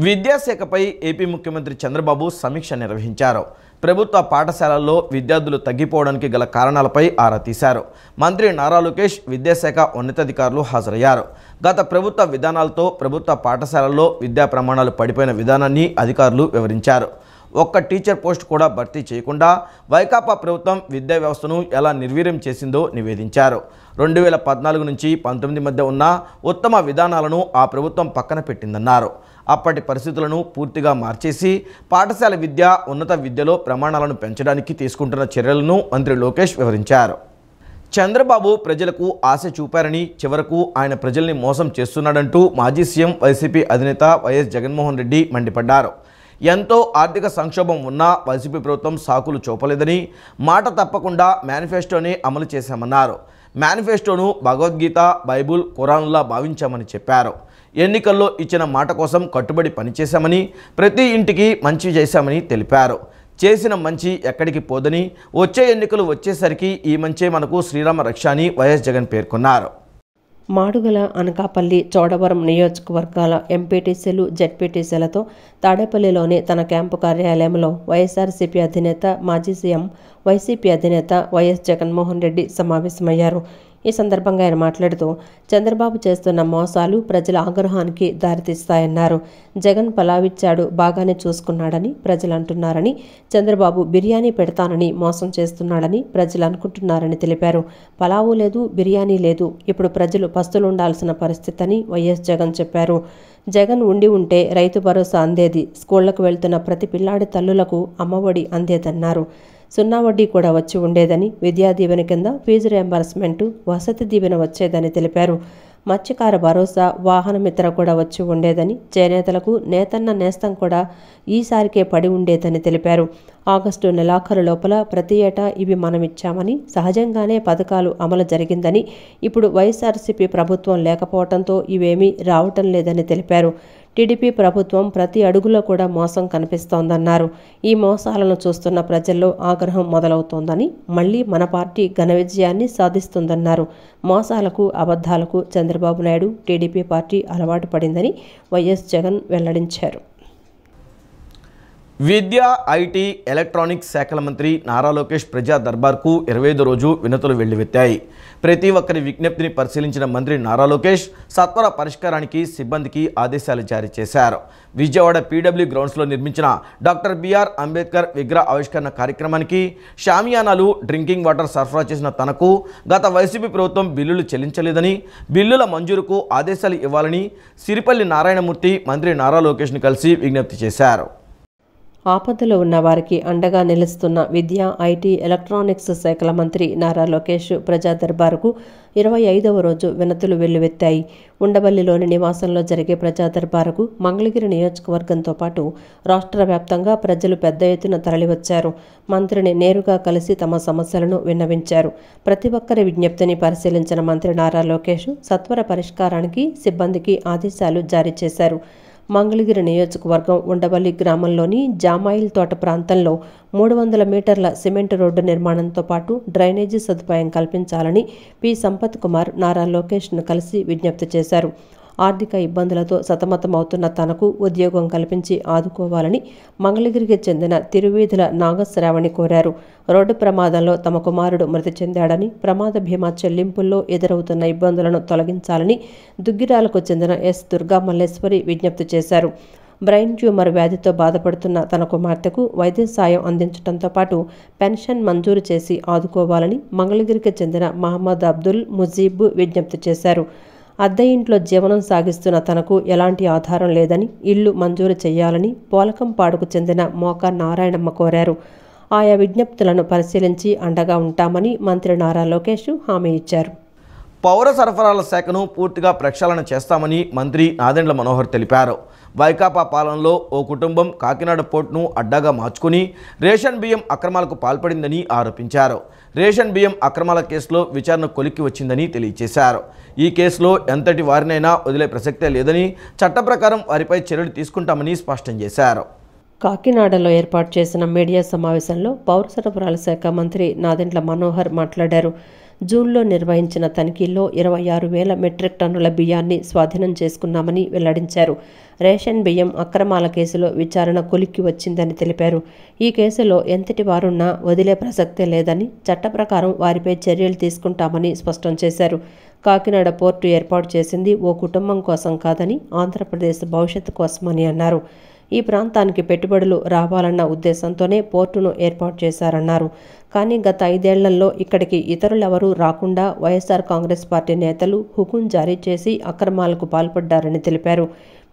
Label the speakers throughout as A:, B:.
A: విద్యాశాఖపై AP ముఖ్యమంత్రి చంద్రబాబు సమీక్ష నిర్వహించారు. ప్రభుత్వ పాఠశాలల్లో విద్యార్థులు తగ్గిపోవడానికి గల కారణాలపై ఆరా తీశారు. మంత్రి నారా లోకేష్, విద్యాశాఖ ఉన్నతాధికారులు హాజరయ్యారు. గత ప్రభుత్వ విధానాలతో ప్రభుత్వ పాఠశాలల్లో విద్యా ప్రమాణాలు పడిపోయిన విధానాన్ని అధికారులు వివరించారు. ఒక్క టీచర్ పోస్ట్ కూడా భర్తీ చేయకుండా వైకాపా ప్రభుత్వం విద్యా వ్యవస్థను ఎలా నిర్వీర్యం చేసిందో నివేదించారు. 2014 నుంచి 19 మధ్య ఉన్న ఉత్తమ విధానాలను ఆ ప్రభుత్వం పక్కన పెట్టిందన్నారు. అప్పటి పరిస్థితులను పూర్తిగా మార్చేసి పాఠశాల విద్య, ఉన్నత విద్యలో ప్రమాణాలను పెంచడానికి తీసుకుంటున్న చర్యలను మంత్రి లోకేష్ వివరించారు. చంద్రబాబు ప్రజలకు ఆశ చూపారని, చివరకు ఆయన ప్రజల్ని మోసం చేస్తున్నాడంటూ మాజీ సీఎం వైసీపీ అధినేత వైఎస్ జగన్మోహన్ రెడ్డి మండిపడ్డారు. ఎంతో ఆర్థిక సంక్షోభం ఉన్నా వైసీపీ ప్రభుత్వం సాకులు చూపలేదని, మాట తప్పకుండా మేనిఫెస్టోని అమలు చేశామన్నారు. మేనిఫెస్టోను భగవద్గీత, బైబుల్, ఖురాన్లా భావించామని చెప్పారు. ఎన్నికల్లో ఇచ్చిన మాట కోసం కట్టుబడి పనిచేశామని, ప్రతి ఇంటికి మంచి చేశామని తెలిపారు. చేసిన మంచి ఎక్కడికి పోదని, వచ్చే ఎన్నికలు వచ్చేసరికి ఈ మంచే మనకు శ్రీరామ రక్ష అని వైఎస్ జగన్ పేర్కొన్నారు.
B: మాడుగుల, అనకాపల్లి, చోడవరం నియోజకవర్గాల ఎంపీటీసీలు, జెడ్పీటీసీలతో తాడేపల్లిలోని తన క్యాంపు కార్యాలయంలో వైఎస్ఆర్సీపీ అధినేత, మాజీ సీఎం, వైసీపీ అధినేత వైఎస్ జగన్మోహన్ రెడ్డి సమావేశమయ్యారు. ఈ సందర్భంగా ఆయన మాట్లాడుతూ చంద్రబాబు చేస్తున్న మోసాలు ప్రజల ఆగ్రహానికి దారితీస్తాయన్నారు. జగన్ పలావిచ్చాడు, బాగానే చూసుకున్నాడని ప్రజలు అంటున్నారని, చంద్రబాబు బిర్యానీ పెడతానని మోసం చేస్తున్నాడని ప్రజలు అనుకుంటున్నారని తెలిపారు. పలావు లేదు, బిర్యానీ లేదు, ఇప్పుడు ప్రజలు పస్తులుండాల్సిన పరిస్థితి అని వైఎస్ జగన్ చెప్పారు. జగన్ ఉంటే రైతు భరోసా అందేది, స్కూళ్లకు వెళ్తున్న ప్రతి పిల్లాడి తల్లులకు అమ్మఒడి అందేదన్నారు. 0 వడ్డీ కూడా వచ్చి ఉండేదని, విద్యా దీవెన కింద ఫీజు రియంబర్స్మెంటు, వసతి దీవెన వచ్చేదని తెలిపారు. మత్స్యకార భరోసా, వాహన మిత్ర కూడా వచ్చి ఉండేదని, చేనేతలకు నేతన్న నేస్తం కూడా ఈసారికే పడి ఉండేదని తెలిపారు. ఆగస్టు నెలాఖరు లోపల ప్రతి ఏటా ఇవి మనమిచ్చామని, సహజంగానే పథకాలు అమలు జరిగిందని, ఇప్పుడు వైఎస్ఆర్సీపీ ప్రభుత్వం లేకపోవడంతో ఇవేమీ రావటం లేదని తెలిపారు. టీడీపీ ప్రభుత్వం ప్రతి అడుగులో కూడా మోసం కనిపిస్తోందన్నారు. ఈ మోసాలను చూస్తున్న ప్రజల్లో ఆగ్రహం మొదలవుతోందని, మళ్లీ మన పార్టీ ఘన విజయాన్ని సాధిస్తుందన్నారు. మోసాలకు, అబద్ధాలకు చంద్రబాబు నాయుడు, టీడీపీ పార్టీ అలవాటు పడిందని వైఎస్ జగన్ వెల్లడించారు.
A: విద్య, ఐటీ, ఎలక్ట్రానిక్స్ శాఖల మంత్రి నారా లోకేష్ ప్రజా దర్బార్కు 25వ రోజు వినతులు వెల్లువెత్తాయి. ప్రతి ఒక్కరి విజ్ఞప్తిని పరిశీలించిన మంత్రి నారా లోకేష్ సత్వర పరిష్కారానికి సిబ్బందికి ఆదేశాలు జారీ చేశారు. విజయవాడ పీడబ్ల్యూ గ్రౌండ్స్లో నిర్మించిన డాక్టర్ బిఆర్ అంబేద్కర్ విగ్రహ ఆవిష్కరణ కార్యక్రమానికి షామియానాలు, డ్రింకింగ్ వాటర్ సరఫరా చేసిన తనకు గత వైసీపీ ప్రభుత్వం బిల్లులు చెల్లించలేదని, బిల్లుల మంజూరుకు ఆదేశాలు ఇవ్వాలని సిరిపల్లి నారాయణమూర్తి మంత్రి నారా లోకేష్ను కలిసి విజ్ఞప్తి చేశారు.
B: ఆపదలో ఉన్న వారికి అండగా నిలుస్తున్న విద్య, ఐటీ, ఎలక్ట్రానిక్స్ శాఖల మంత్రి నారా లోకేష్ ప్రజా దర్బారుకు 25వ రోజు వినతులు వెల్లువెత్తాయి. ఉండవల్లిలోని నివాసంలో జరిగే ప్రజా దర్బారుకు మంగళగిరి నియోజకవర్గంతో పాటు రాష్ట్ర వ్యాప్తంగా ప్రజలు పెద్ద ఎత్తున తరలివచ్చారు. మంత్రిని నేరుగా కలిసి తమ సమస్యలను విన్నవించారు. ప్రతి ఒక్కరి విజ్ఞప్తిని పరిశీలించిన మంత్రి నారా లోకేష్ సత్వర పరిష్కారానికి సిబ్బందికి ఆదేశాలు జారీ చేశారు. మంగళగిరి నియోజకవర్గం ఉండవల్లి గ్రామంలోని జామాయిల్ తోట ప్రాంతంలో 300 మీటర్ల సిమెంట్ రోడ్డు నిర్మాణంతో పాటు డ్రైనేజీ సదుపాయం కల్పించాలని పి సంపత్ కుమార్ నారా లోకేష్ను కలిసి విజ్ఞప్తి చేశారు. ఆర్థిక ఇబ్బందులతో సతమతమవుతున్న తనకు ఉద్యోగం కల్పించి ఆదుకోవాలని మంగళగిరికి చెందిన తిరువీధుల నాగశ్రావణి కోరారు. రోడ్డు ప్రమాదంలో తమ కుమారుడు మృతి చెందాడని, ప్రమాద బీమా చెల్లింపుల్లో ఎదురవుతున్న ఇబ్బందులను తొలగించాలని దుగ్గిరాలకు చెందిన ఎస్ దుర్గా మల్లేశ్వరి విజ్ఞప్తి చేశారు. బ్రెయిన్ ట్యూమర్ వ్యాధితో బాధపడుతున్న తన కుమార్తెకు వైద్య సాయం అందించడంతో పాటు పెన్షన్ మంజూరు చేసి ఆదుకోవాలని మంగళగిరికి చెందిన మహమ్మద్ అబ్దుల్ ముజీబ్ విజ్ఞప్తి చేశారు. అద్దె ఇంట్లో జీవనం సాగిస్తున్న తనకు ఎలాంటి ఆధారం లేదని, ఇల్లు మంజూరు చేయాలని పోలకంపాడుకు చెందిన మోకా నారాయణమ్మ కోరారు. ఆయా విజ్ఞప్తులను పరిశీలించి అండగా ఉంటామని మంత్రి నారా లోకేష్ హామీ ఇచ్చారు.
A: పౌర సరఫరాల శాఖను పూర్తిగా ప్రక్షాళన చేస్తామని మంత్రి నాదెండ్ల మనోహర్ తెలిపారు. వైకాపా పాలనలో ఓ కుటుంబం కాకినాడ పోర్టును అడ్డాగా మార్చుకుని రేషన్ బియ్యం అక్రమాలకు పాల్పడిందని ఆరోపించారు. రేషన్ బియ్యం అక్రమాల కేసులో విచారణ కొలిక్కి వచ్చిందని తెలియజేశారు. ఈ కేసులో ఎంతటి వారినైనా వదిలే ప్రసక్తే లేదని, చట్ట ప్రకారం వారిపై చర్యలు తీసుకుంటామని స్పష్టం చేశారు.
B: కాకినాడలో ఏర్పాటు చేసిన మీడియా సమావేశంలో పౌర సరఫరాల శాఖ మంత్రి నాదెండ్ల మనోహర్ మాట్లాడారు. జూన్లో నిర్వహించిన తనిఖీల్లో 26,000 మెట్రిక్ టన్నుల బియ్యాన్ని స్వాధీనం చేసుకున్నామని వెల్లడించారు. రేషన్ బియ్యం అక్రమాల కేసులో విచారణ కొలిక్కి వచ్చిందని తెలిపారు. ఈ కేసులో ఎంతటి వారున్నా వదిలే ప్రసక్తే లేదని, చట్ట ప్రకారం వారిపై చర్యలు తీసుకుంటామని స్పష్టం చేశారు. కాకినాడ పోర్టు ఏర్పాటు చేసింది ఓ కుటుంబం కోసం కాదని, ఆంధ్రప్రదేశ్ భవిష్యత్తు కోసమని అన్నారు. ఈ ప్రాంతానికి పెట్టుబడులు రావాలన్న ఉద్దేశంతోనే పోర్టును ఏర్పాటు చేశారన్నారు. కానీ గత 5 ఏళ్లలో ఇక్కడికి ఇతరులెవరూ రాకుండా వైఎస్ఆర్ కాంగ్రెస్ పార్టీ నేతలు హుకుం జారీ చేసి అక్రమాలకు పాల్పడ్డారని తెలిపారు.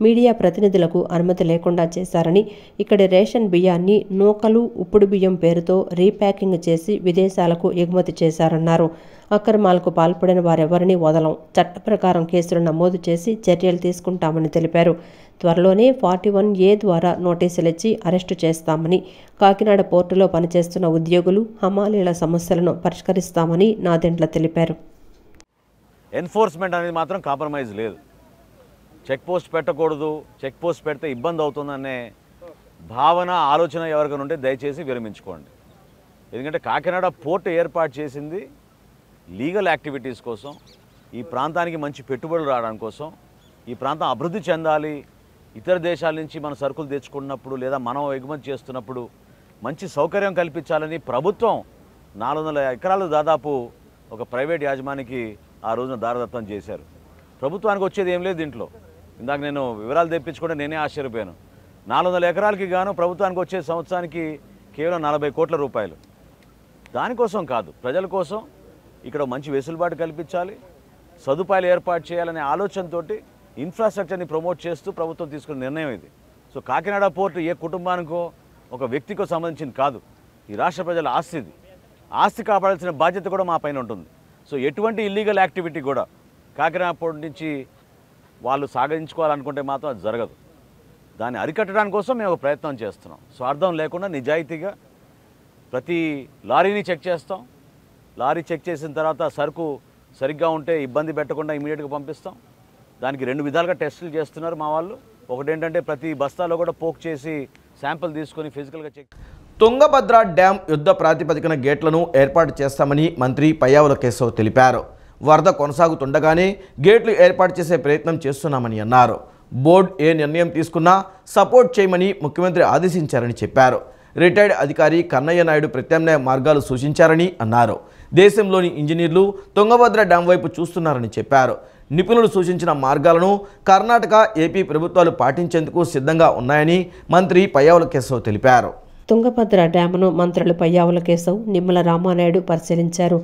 B: మీడియా ప్రతినిధులకు అనుమతి లేకుండా చేశారని, ఇక్కడి రేషన్ బియ్యాన్ని నూకలు, ఉప్పుడు బియ్యం పేరుతో రీప్యాకింగ్ చేసి విదేశాలకు ఎగుమతి చేశారన్నారు. అక్రమాలకు పాల్పడిన వారెవరిని వదలం, చట్ట ప్రకారం కేసులు నమోదు చేసి చర్యలు తీసుకుంటామని తెలిపారు. త్వరలోనే 41A ద్వారా నోటీసులిచ్చి అరెస్టు చేస్తామని, కాకినాడ పోర్టులో పనిచేస్తున్న ఉద్యోగులు, హమాలీల సమస్యలను పరిష్కరిస్తామని నాదెండ్ల తెలిపారు.
C: ఎన్ఫోర్స్మెంట్ అనేది మాత్రం కాంప్రమైజ్ లేదు. చెక్ పోస్ట్ పెట్టకూడదు, చెక్ పోస్ట్ పెడితే ఇబ్బంది అవుతుందనే భావన, ఆలోచన ఎవరికైనా ఉంటే దయచేసి విరమించుకోండి. ఎందుకంటే కాకినాడ పోర్టు ఏర్పాటు చేసింది లీగల్ యాక్టివిటీస్ కోసం, ఈ ప్రాంతానికి మంచి పెట్టుబడులు రావడం కోసం, ఈ ప్రాంతం అభివృద్ధి చెందాలి. ఇతర దేశాల నుంచి మన సరుకులు తెచ్చుకున్నప్పుడు లేదా మనం ఎగుమతి చేస్తున్నప్పుడు మంచి సౌకర్యం కల్పించాలని ప్రభుత్వం 400 ఎకరాలు దాదాపు ఒక ప్రైవేట్ యాజమానికి ఆ రోజున దారదత్తం చేశారు. ప్రభుత్వానికి వచ్చేది ఏం లేదు దీంట్లో. ఇందాక నేను వివరాలు తెప్పించుకుంటే నేనే ఆశ్చర్యపోయాను. 400 ఎకరాలకి గాను ప్రభుత్వానికి వచ్చే సంవత్సరానికి కేవలం 40 కోట్ల రూపాయలు. దానికోసం కాదు, ప్రజల కోసం ఇక్కడ మంచి వెసులుబాటు కల్పించాలి, సదుపాయాలు ఏర్పాటు చేయాలనే ఆలోచనతో ఇన్ఫ్రాస్ట్రక్చర్ని ప్రమోట్ చేస్తూ ప్రభుత్వం తీసుకున్న నిర్ణయం ఇది. సో కాకినాడ పోర్టు ఏ కుటుంబానికో ఒక వ్యక్తికో సంబంధించింది కాదు, ఈ రాష్ట్ర ప్రజల ఆస్తి ఇది. ఆస్తి కాపాడాల్సిన బాధ్యత కూడా మా పైన ఉంటుంది. సో ఎటువంటి ఇల్లీగల్ యాక్టివిటీ కూడా కాకినాడ పోర్టు నుంచి వాళ్ళు సాగించుకోవాలనుకుంటే మాత్రం అది జరగదు. దాన్ని అరికట్టడానికి కోసం మేము ఒక ప్రయత్నం చేస్తున్నాం. స్వార్థం లేకుండా నిజాయితీగా ప్రతి లారీని చెక్ చేస్తాం. లారీ చెక్ చేసిన తర్వాత సరుకు సరిగ్గా ఉంటే ఇబ్బంది పెట్టకుండా ఇమీడియట్గా పంపిస్తాం. దానికి 2 విధాలుగా టెస్టులు చేస్తున్నారు మా వాళ్ళు. ఒకటి ఏంటంటే ప్రతి బస్తాలో కూడా పోక్ చేసి శాంపిల్ తీసుకొని ఫిజికల్గా చెక్.
A: తుంగభద్ర డ్యాం యుద్ధ ప్రాతిపదికన గేట్లను ఏర్పాటు చేస్తామని మంత్రి పయ్యావుల కేశవ్ తెలిపారు. వరద కొనసాగుతుండగానే గేట్లు ఏర్పాటు చేసే ప్రయత్నం చేస్తున్నామని అన్నారు. బోర్డు ఏ నిర్ణయం తీసుకున్నా సపోర్ట్ చేయమని ముఖ్యమంత్రి ఆదేశించారని చెప్పారు. రిటైర్డ్ అధికారి కన్నయ్య నాయుడు ప్రత్యామ్నాయ మార్గాలు సూచించారని అన్నారు. దేశంలోని ఇంజనీర్లు తుంగభద్ర డ్యాం వైపు చూస్తున్నారని చెప్పారు. నిపుణులు సూచించిన మార్గాలను కర్ణాటక, ఏపీ ప్రభుత్వాలు పాటించేందుకు సిద్ధంగా ఉన్నాయని మంత్రి పయ్యావుల కేశవ్ తెలిపారు.
B: తుంగభద్ర డ్యామును మంత్రులు పయ్యావుల కేశవ్, నిమ్మల రామానాయుడు పరిశీలించారు.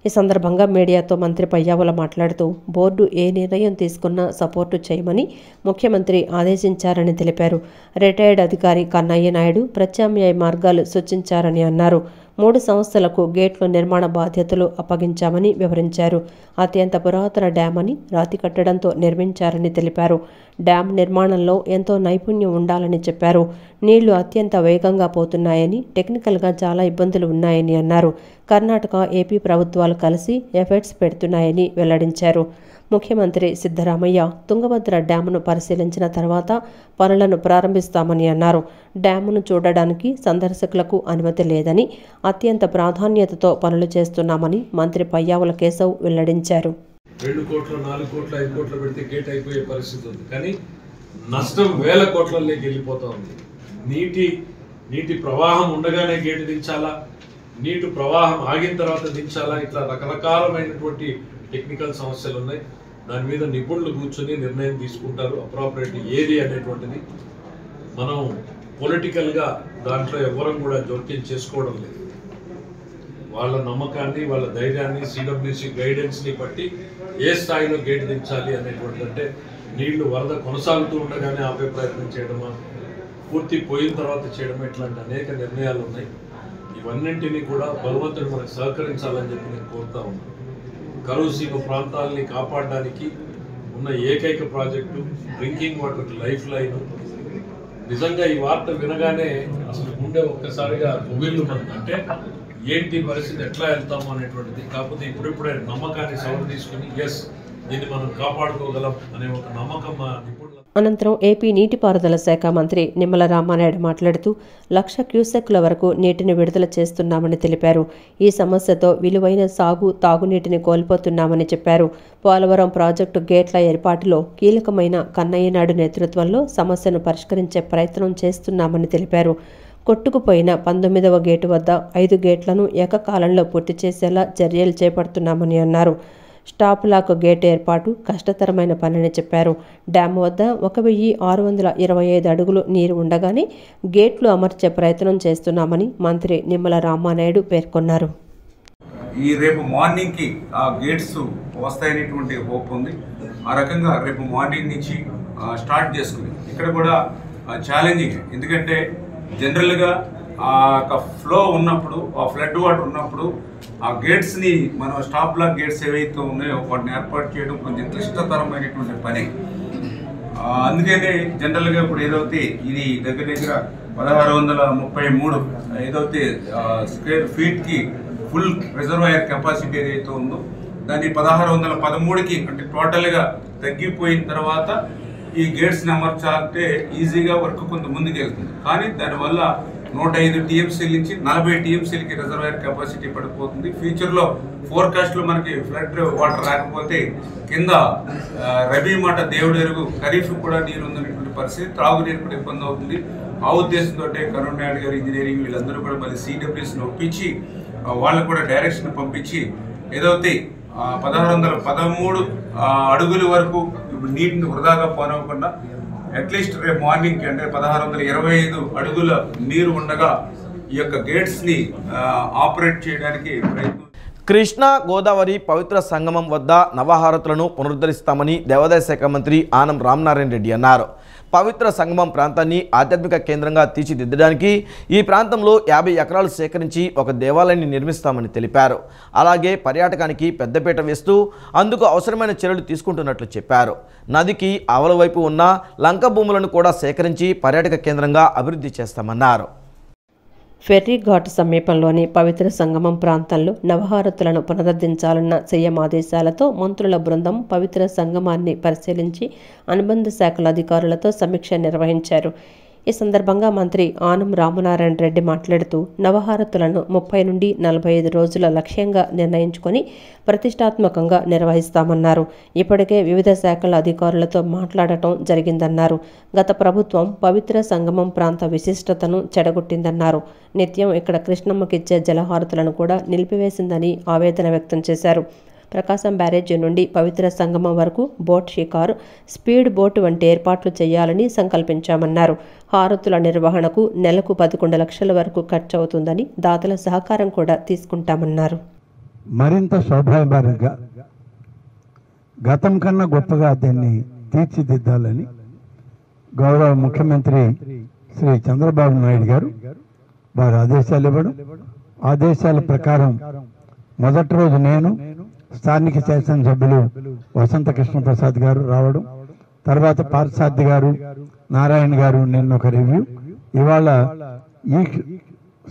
B: ఈ సందర్భంగా మీడియాతో మంత్రి పయ్యావుల మాట్లాడుతూ బోర్డు ఏ నిర్ణయం తీసుకున్నా సపోర్టు చేయమని ముఖ్యమంత్రి ఆదేశించారని తెలిపారు. రిటైర్డ్ అధికారి కన్నయ్య నాయుడు ప్రత్యామ్నాయ మార్గాలు సూచించారని అన్నారు. 3 సంస్థలకు గేట్ల నిర్మాణ బాధ్యతలు అప్పగించామని వివరించారు. అత్యంత పురాతన డ్యామ్ అని, రాతి కట్టడంతో నిర్మించారని తెలిపారు. డ్యామ్ నిర్మాణంలో ఎంతో నైపుణ్యం ఉండాలని చెప్పారు. నీళ్లు అత్యంత వేగంగా పోతున్నాయని, టెక్నికల్గా చాలా ఇబ్బందులు ఉన్నాయని అన్నారు. కర్ణాటక, ఏపీ ప్రభుత్వాలు కలిసి ఎఫర్ట్స్ పెడుతున్నాయని వెల్లడించారు. ముఖ్యమంత్రి సిద్ధరామయ్య తుంగభద్ర డ్యామును పరిశీలించిన తర్వాత పనులను ప్రారంభిస్తామని అన్నారు. డ్యామును చూడడానికి సందర్శకులకు అనుమతి లేదని, అత్యంత ప్రాధాన్యతతో పనులు చేస్తున్నామని మంత్రి పయ్యావుల కేశవ్ వెల్లడించారు.
D: 2 కోట్లు, 4 కోట్లు, 5 కోట్లు పెడితే గేట్ అయిపోయే పరిస్థితి ఉంది. కానీ నష్టం వేల కోట్లలోకి వెళ్ళిపోతా ఉంది. నీటి ప్రవాహం ఉండగానే గేటు దించాలా, నీటి ప్రవాహం ఆగిన తర్వాత దించాలా, ఇట్లా రకరకాలమైనటువంటి టెక్నికల్ సమస్యలు ఉన్నాయి. దాని మీద నిపుణులు కూర్చొని నిర్ణయం తీసుకుంటారు. అప్రాపరేట్ ఏది అనేటువంటిది మనం పొలిటికల్గా దాంట్లో ఎవరం కూడా జోక్యం చేసుకోవడం లేదు. వాళ్ళ నమ్మకాన్ని, వాళ్ళ ధైర్యాన్ని, సిడబ్ల్యూసి గైడెన్స్ని బట్టి ఏ స్థాయిలో గేట్ దించాలి అనేటువంటిది, అంటే నీళ్లు వరద కొనసాగుతూ ఉండగానే ఆపే ప్రయత్నం చేయడమా, పూర్తి పోయిన తర్వాత చేయడమా, ఇట్లాంటి అనేక నిర్ణయాలు ఉన్నాయి. ఇవన్నింటినీ కూడా భగవంతుడు మనకు సహకరించాలని చెప్పి నేను కోరుతా ఉన్నాను. కరువు సీమ ప్రాంతాలని కాపాడడానికి ఉన్న ఏకైక project drinking water life line. నిజంగా ఈ వార్త వినగానే అసలు గుండె ఒక్కసారిగా ఉబిల్లు అంటే ఏంటి పరిస్థితి, ఎట్లా వెళ్తాము అనేటువంటిది. కాకపోతే ఇప్పుడిప్పుడే నమ్మకాన్ని సవరణ తీసుకుని ఎస్ దీన్ని మనం కాపాడుకోగలం అనే ఒక నమ్మకం మా నిపుణులు
B: అనంతరం ఏపీ నీటిపారుదల శాఖ మంత్రి నిమ్మల రామానాయుడు మాట్లాడుతూ 1,00,000 క్యూసెక్కుల వరకు నీటిని విడుదల చేస్తున్నామని తెలిపారు. ఈ సమస్యతో విలువైన తాగునీటిని కోల్పోతున్నామని చెప్పారు. పోలవరం ప్రాజెక్టు గేట్ల ఏర్పాటులో కీలకమైన కన్నయ్యనాయుడు నేతృత్వంలో సమస్యను పరిష్కరించే ప్రయత్నం చేస్తున్నామని తెలిపారు. కొట్టుకుపోయిన 19వ గేటు వద్ద 5 గేట్లను ఏకకాలంలో పూర్తి చేసేలా చర్యలు చేపడుతున్నామని అన్నారు. స్టాప్ లాక్ గేట్ ఏర్పాటు కష్టతరమైన పనని చెప్పారు. డ్యామ్ వద్ద 1,625 అడుగులు నీరు ఉండగానే గేట్లు అమర్చే ప్రయత్నం చేస్తున్నామని మంత్రి నిమ్మల రామానాయుడు పేర్కొన్నారు.
E: ఈ రేపు మార్నింగ్కి ఆ గేట్స్ వస్తాయనేటువంటి హోప్ ఉంది. ఆ రకంగా రేపు మార్నింగ్ నుంచి స్టార్ట్ చేసుకుని ఇక్కడ కూడా ఛాలెంజింగ్, ఎందుకంటే జనరల్గా ఆ ఫ్లో ఉన్నప్పుడు, ఆ ఫ్లడ్ వాటర్ ఉన్నప్పుడు ఆ గేట్స్ని మనం స్టాప్ లాక్ గేట్స్ ఏవైతే ఉన్నాయో వాటిని ఏర్పాటు చేయడం కొంచెం క్లిష్టతరమైనటువంటి పని. అందుకనే జనరల్గా ఇప్పుడు ఏదైతే ఇది దగ్గర 1633 ఏదైతే స్క్వేర్ ఫీట్కి ఫుల్ రిజర్వాయర్ కెపాసిటీ ఏదైతే ఉందో దాన్ని 1613కి అంటే టోటల్గా తగ్గిపోయిన తర్వాత ఈ గేట్స్ని అమర్చాలంటే ఈజీగా వర్క్ కొంత ముందుకు వెళ్తుంది. కానీ దానివల్ల 105 టీఎంసీల నుంచి 40 టీఎంసీలకి రిజర్వాయర్ కెపాసిటీ పడిపోతుంది. ఫ్యూచర్లో ఫోర్కాస్ట్లో మనకి ఫ్లడ్ వాటర్ రాకపోతే కింద రబీ మాట దేవుడు ఎరుగు, ఖరీఫ్ కూడా నీరు ఉందనేటువంటి పరిస్థితి, త్రాగునీరు కూడా ఇబ్బంది అవుతుంది. ఆ ఉద్దేశంతో కరుణానాయుడు గారు ఇంజనీరింగ్ వీళ్ళందరూ కూడా మళ్ళీ సిడబ్ల్యూఎస్ని ఒప్పించి వాళ్ళకు కూడా డైరెక్షన్ పంపించి ఏదైతే 1613 అడుగుల వరకు నీటిని వృధాగా పోనివ్వకుండా అట్లీస్ట్ రేపు మార్నింగ్కి అంటే 1625 అడుగుల నీరు ఉండగా ఈ యొక్క గేట్స్ని ఆపరేట్ చేయడానికి ప్రయత్నం.
A: కృష్ణా గోదావరి పవిత్ర సంగమం వద్ద నవహారతులను పునరుద్ధరిస్తామని దేవాదాయ శాఖ మంత్రి ఆనం రామనారాయణ రెడ్డి అన్నారు. పవిత్ర సంగమం ప్రాంతాన్ని ఆధ్యాత్మిక కేంద్రంగా తీర్చిదిద్దడానికి ఈ ప్రాంతంలో 50 ఎకరాలు సేకరించి ఒక దేవాలయాన్ని నిర్మిస్తామని తెలిపారు. అలాగే పర్యాటకానికి పెద్దపీట వేస్తూ అందుకు అవసరమైన చర్యలు తీసుకుంటున్నట్లు చెప్పారు. నదికి ఆవల వైపు ఉన్న లంక భూములను కూడా సేకరించి పర్యాటక కేంద్రంగా అభివృద్ధి చేస్తామన్నారు.
B: ఫెర్రీ ఘాట్ సమీపంలోని పవిత్ర సంగమం ప్రాంతంలో నవహారతులను పునరుద్ధరించాలన్న సీఎం ఆదేశాలతో మంత్రుల బృందం పవిత్ర సంగమాన్ని పరిశీలించి అనుబంధ శాఖల అధికారులతో సమీక్ష నిర్వహించారు. ఈ సందర్భంగా మంత్రి ఆనం రామనారాయణ రెడ్డి మాట్లాడుతూ నవహారతులను 30 నుండి 45 రోజుల లక్ష్యంగా నిర్ణయించుకొని ప్రతిష్టాత్మకంగా నిర్వహిస్తామన్నారు. ఇప్పటికే వివిధ శాఖల అధికారులతో మాట్లాడటం జరిగిందన్నారు. గత ప్రభుత్వం పవిత్ర సంగమం ప్రాంత విశిష్టతను చెడగొట్టిందన్నారు. నిత్యం ఇక్కడ కృష్ణమ్మకిచ్చే జలహారతులను కూడా నిలిపివేసిందని ఆవేదన వ్యక్తం చేశారు. ప్రకాశం బ్యారేజీ నుండి పవిత్ర సంగమం వరకు బోట్ షికారు, స్పీడ్ బోట్ వంటి ఏర్పాట్లు చేయాలని సంకల్పించామన్నారు. హారతుల నిర్వహణకు నెలకు 11 లక్షల వరకు ఖర్చు అవుతుందని, దాతల సహకారం కూడా తీసుకుంటామన్నారు.
F: మరింత శోభాయమానంగా గతం కన్నా గొప్పగా దీన్ని తీర్చిదిద్దాలని గౌరవ ముఖ్యమంత్రి శ్రీ చంద్రబాబు నాయుడు గారు వారు ఆదేశాలు ఇవ్వడం, ఆదేశాల ప్రకారం మొదటి రోజు నేను స్థానిక శాసనసభ్యులు వసంత కృష్ణప్రసాద్ గారు రావడం, తర్వాత పార్సార్థి గారు, నారాయణ గారు నిన్న ఒక రివ్యూ, ఇవాళ ఈ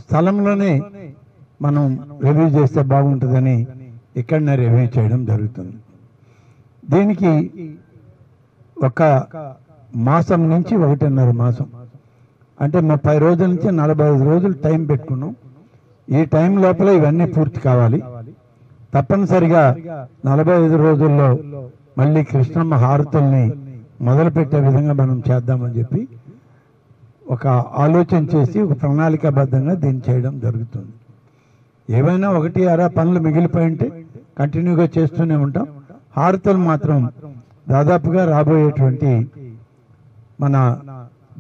F: స్థలంలోనే మనం రివ్యూ చేస్తే బాగుంటుందని ఇక్కడనే రివ్యూ చేయడం జరుగుతుంది. దీనికి ఒక మాసం నుంచి 1.5 మాసం అంటే 30 రోజుల నుంచి 45 రోజులు టైం పెట్టుకున్నాం. ఈ టైం లోపల ఇవన్నీ పూర్తి కావాలి. తప్పనిసరిగా 45 రోజుల్లో మళ్ళీ కృష్ణమ్మ హారతుల్ని మొదలుపెట్టే విధంగా మనం చేద్దామని చెప్పి ఒక ఆలోచన చేసి ఒక ప్రణాళికాబద్ధంగా దీన్ని చేయడం జరుగుతుంది. ఏవైనా 1-2 పనులు మిగిలిపోయి ఉంటే కంటిన్యూగా చేస్తూనే ఉంటాం. హారతులు మాత్రం దాదాపుగా రాబోయేటువంటి మన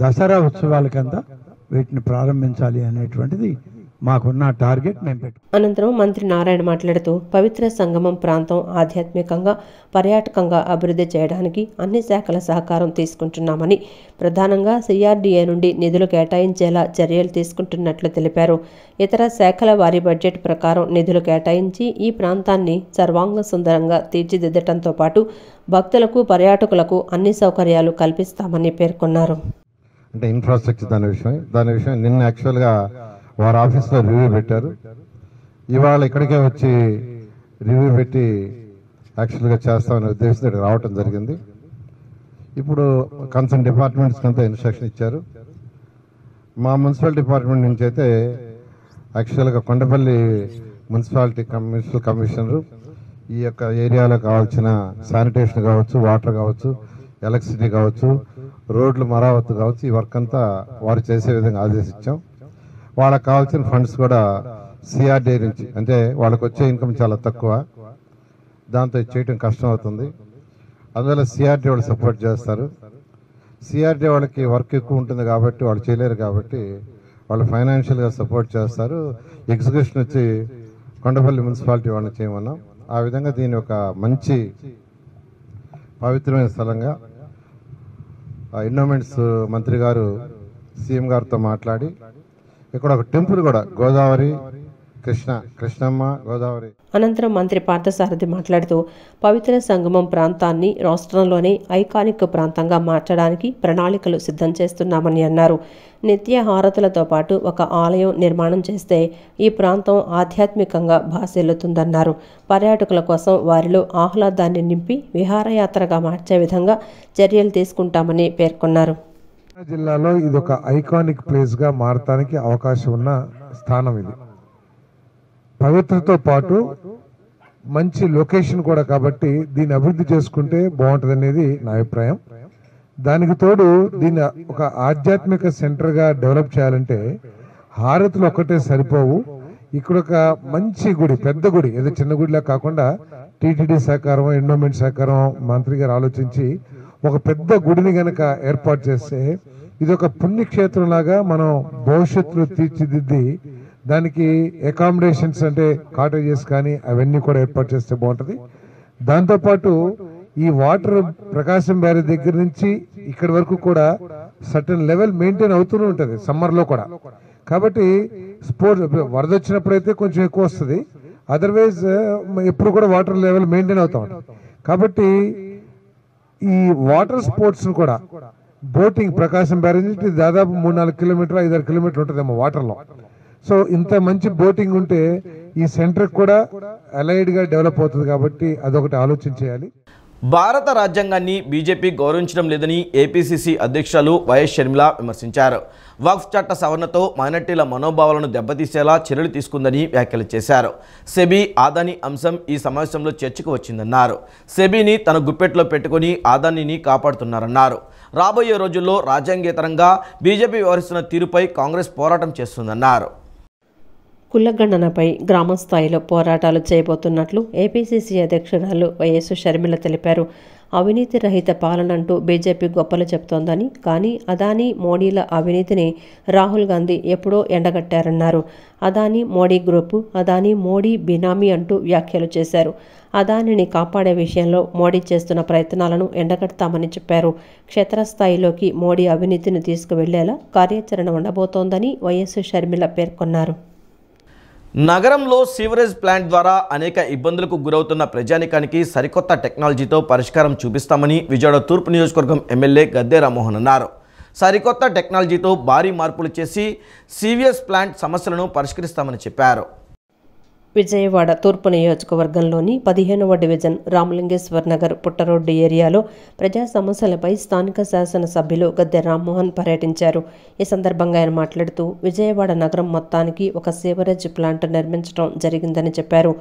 F: దసరా ఉత్సవాలకంతా వీటిని ప్రారంభించాలి అనేటువంటిది మాకున్న టార్గెట్ మేము పెట్టు.
B: అనంతరం మంత్రి నారాయణ మాట్లాడుతూ పవిత్ర సంగమం ప్రాంతం ఆధ్యాత్మికంగా, పర్యాటకంగా అభివృద్ధి చేయడానికి అన్ని శాఖల సహకారం తీసుకుంటున్నామని, ప్రధానంగా సిఆర్డీఏ నుండి నిధులు కేటాయించేలా చర్యలు తీసుకుంటున్నట్లు తెలిపారు. ఇతర శాఖల వారి బడ్జెట్ ప్రకారం నిధులు కేటాయించి ఈ ప్రాంతాన్ని సర్వాంగ సుందరంగా తీర్చిదిద్దటంతో పాటు భక్తులకు, పర్యాటకులకు అన్ని సౌకర్యాలు కల్పిస్తామని పేర్కొన్నారు.
G: అంటే ఇన్ఫ్రాస్ట్రక్చర్ దాని విషయం నిన్న యాక్చువల్గా వారి ఆఫీస్లో రివ్యూ పెట్టారు. ఇవాళ ఇక్కడికే వచ్చి రివ్యూ పెట్టి యాక్చువల్గా చేస్తామనే ఉద్దేశంతో రావటం జరిగింది. ఇప్పుడు కన్సర్న్ డిపార్ట్మెంట్స్కి అంతా ఇన్స్ట్రక్షన్ ఇచ్చారు. మా మున్సిపల్ డిపార్ట్మెంట్ నుంచి అయితే యాక్చువల్గా కొండపల్లి మున్సిపల్ కమిషనరు ఈ యొక్క ఏరియాలో కావాల్సిన శానిటేషన్ కావచ్చు, వాటర్ కావచ్చు, ఎలక్ట్రిసిటీ కావచ్చు, రోడ్లు మరామత్తు కావచ్చు, ఈ వర్క్ అంతా వారు చేసే విధంగా ఆదేశించాం. వాళ్ళకి కావాల్సిన ఫండ్స్ కూడా సిఆర్డీ నుంచి, అంటే వాళ్ళకి వచ్చే ఇన్కమ్ చాలా తక్కువ, దాంతో చేయటం కష్టం అవుతుంది. అందువల్ల సిఆర్డీ వాళ్ళు సపోర్ట్ చేస్తారు. సిఆర్డీ వాళ్ళకి వర్క్ ఎక్కువ ఉంటుంది కాబట్టి వాళ్ళు చేయలేరు, కాబట్టి వాళ్ళు ఫైనాన్షియల్గా సపోర్ట్ చేస్తారు. ఎగ్జిక్యూషన్ వచ్చి కొండపల్లి మున్సిపాలిటీ వాళ్ళని చేయమన్నాం. ఆ విధంగా దీని ఒక మంచి పవిత్రమైన స్థలంగా ఎన్విరాన్మెంట్స్ మంత్రి గారు సీఎం గారితో మాట్లాడి ఇక్కడ ఒక టెంపుల్ కూడా గోదావరి కృష్ణమ్మ గోదావరి.
B: అనంతరం మంత్రి పార్థసారథి మాట్లాడుతూ పవిత్ర సంగమం ప్రాంతాన్ని రాష్ట్రంలోనే ఐకానిక్ ప్రాంతంగా మార్చడానికి ప్రణాళికలు సిద్ధం చేస్తున్నామని అన్నారు. నిత్య హారతులతో పాటు ఒక ఆలయం నిర్మాణం చేస్తే ఈ ప్రాంతం ఆధ్యాత్మికంగా భాసిల్లుతుందన్నారు. పర్యాటకుల కోసం వారిలో ఆహ్లాదాన్ని నింపి విహారయాత్రగా మార్చే విధంగా చర్యలు తీసుకుంటామని పేర్కొన్నారు.
H: జిల్లాలో ఇది ఒక ఐకానిక్ ప్లేస్గా మారటానికి అవకాశం ఉన్న స్థానం. ఇది పవిత్రతో పాటు మంచి లొకేషన్ కూడా, కాబట్టి దీన్ని అభివృద్ధి చేసుకుంటే బాగుంటుంది అనేది నా అభిప్రాయం. దానికి తోడు దీన్ని ఒక ఆధ్యాత్మిక సెంటర్గా డెవలప్ చేయాలంటే హారతులు ఒక్కటే సరిపోవు. ఇక్కడ ఒక మంచి గుడి, పెద్ద గుడి, ఏదో చిన్న గుడిలా కాకుండా టీటీడీ సహకారం, ఎన్విరాన్మెంట్ సహకారం మంత్రి గారు ఆలోచించి ఒక పెద్ద గుడిని గనక ఏర్పాటు చేస్తే ఇది ఒక పుణ్యక్షేత్రం లాగా మనం భవిష్యత్తులో తీర్చిదిద్ది దానికి అకామిడేషన్స్ అంటే కాటేజెస్ కానీ అవన్నీ కూడా ఏర్పాటు చేస్తే బాగుంటుంది. దాంతోపాటు ఈ వాటర్ ప్రకాశం బ్యారేజ్ దగ్గర నుంచి ఇక్కడి వరకు కూడా సర్టన్ లెవెల్ మెయింటైన్ అవుతూనే ఉంటుంది సమ్మర్లో కూడా. కాబట్టి స్పోర్ట్స్ వరద వచ్చినప్పుడైతే కొంచెం ఎక్కువ వస్తుంది, అదర్వైజ్ ఎప్పుడు కూడా వాటర్ లెవెల్ మెయింటైన్ అవుతా ఉంటుంది. కాబట్టి ఈ వాటర్ స్పోర్ట్స్ కూడా బోటింగ్ ప్రకాశం బ్యారేజ్ నుంచి దాదాపు 3-4 కిలోమీటర్ 5-6 కిలోమీటర్లు ఉంటుందేమో వాటర్లో. సో ఇంత మంచి బోటింగ్ ఉంటే ఈ సెంటర్ కూడా అలైడ్గా డెవలప్ అవుతుంది, కాబట్టి అదొకటి ఆలోచన చేయాలి.
A: భారత రాజ్యాంగాన్ని బీజేపీ గౌరవించడం లేదని ఏపీసీసీ అధ్యక్షులు వైఎస్ షర్మిల విమర్శించారు. వక్ఫ్ చట్ట సవరణతో మైనార్టీల మనోభావాలను దెబ్బతీసేలా చర్యలు తీసుకుందని వ్యాఖ్యలు చేశారు. సెబీ ఆదాని అంశం ఈ సమావేశంలో చర్చకు వచ్చిందన్నారు. సెబీని తన గుప్పెట్లో పెట్టుకుని ఆదానిని కాపాడుతున్నారన్నారు. రాబోయే రోజుల్లో రాజ్యాంగేతరంగా బీజేపీ వ్యవహరిస్తున్న తీరుపై కాంగ్రెస్ పోరాటం చేస్తుందన్నారు.
B: కులగణనపై గ్రామ స్థాయిలో పోరాటాలు చేయబోతున్నట్లు ఏపీసీసీ అధ్యక్షురాలు వైఎస్ షర్మిల తెలిపారు. అవినీతి రహిత పాలనంటూ బీజేపీ గొప్పలు చెప్తోందని, కానీ అదానీ మోడీల అవినీతిని రాహుల్ గాంధీ ఎప్పుడో ఎండగట్టారన్నారు. అదానీ మోడీ గ్రూపు, అదానీ మోడీ బినామీ అంటూ వ్యాఖ్యలు చేశారు. అదానిని కాపాడే విషయంలో మోడీ చేస్తున్న ప్రయత్నాలను ఎండగడతామని చెప్పారు. క్షేత్రస్థాయిలోకి మోడీ అవినీతిని తీసుకువెళ్లేలా కార్యాచరణ ఉండబోతోందని వైఎస్ షర్మిల పేర్కొన్నారు.
A: నగరంలో సీవరేజ్ ప్లాంట్ ద్వారా అనేక ఇబ్బందులకు గురవుతున్న ప్రజానికానికి సరికొత్త టెక్నాలజీతో పరిష్కారం చూపిస్తామని విజయవాడ తూర్పు నియోజకవర్గం ఎమ్మెల్యే గద్దె రామ్మోహన్ అన్నారు. సరికొత్త టెక్నాలజీతో భారీ మార్పులు చేసి సీవరేజ్ ప్లాంట్ సమస్యలను పరిష్కరిస్తామని చెప్పారు.
B: విజయవాడ తూర్పు నియోజకవర్గంలోని 15వ డివిజన్ రామలింగేశ్వర్ నగర్ పుట్టరోడ్డు ఏరియాలో ప్రజా సమస్యలపై స్థానిక శాసనసభ్యులు గద్దె రామ్మోహన్ పర్యటించారు. ఈ సందర్భంగా ఆయన మాట్లాడుతూ విజయవాడ నగరం మొత్తానికి ఒక సేవరేజ్ ప్లాంట్ నిర్మించడం జరిగిందని చెప్పారు.